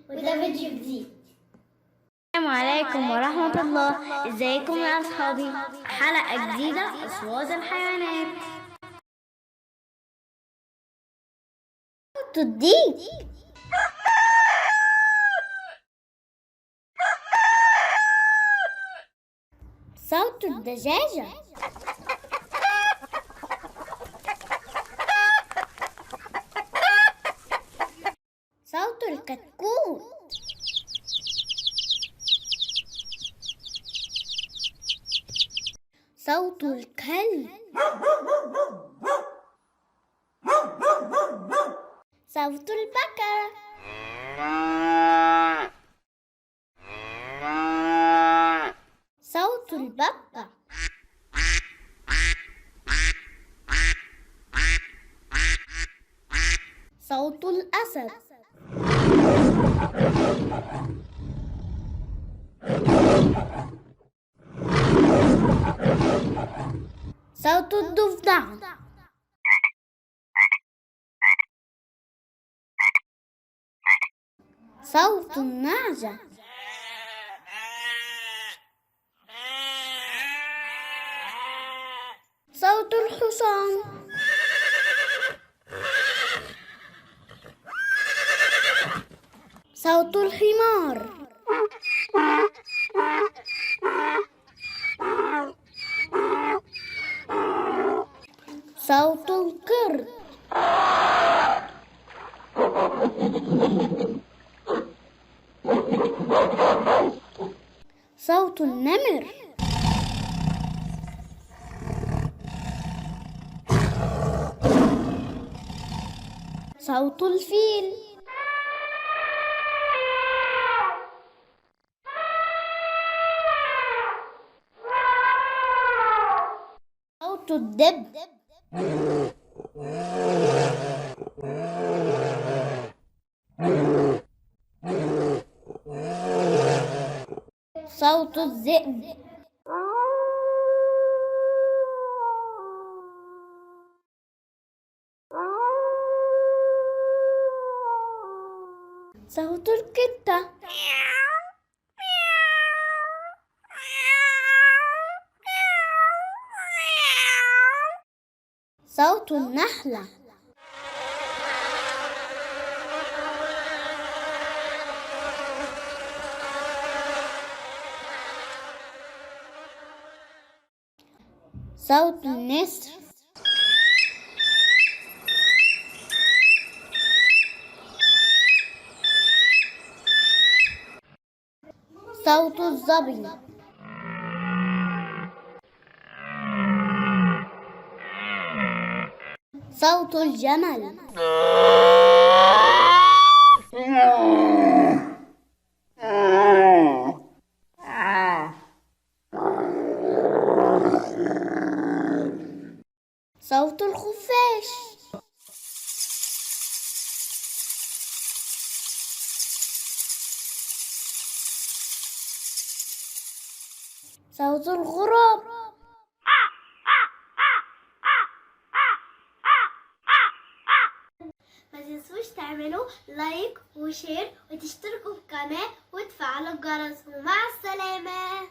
وده فيديو جديد. السلام عليكم ورحمة الله. ازيكم يا اصحابي؟ حلقة جديدة اصوات الحيوانات. الديك، صوت الدجاجة، صوت الكتكوت، صوت الكلب، صوت البقرة، صوت البطة، صوت الأسد، صوت الضفدع، صوت النعجة، صوت الحصان، صوت الحمار، صوت القرد، صوت النمر، صوت الفيل، صوت الدب، صوت الذئب، صوت القطة، صوت النحلة، صوت النسر، صوت الظبي، صوت الجمل، صوت الخفاش، صوت الغراب. ما تنسوش تعملوا لايك وشير وتشتركوا في القناة وتفعلوا الجرس، ومع السلامة.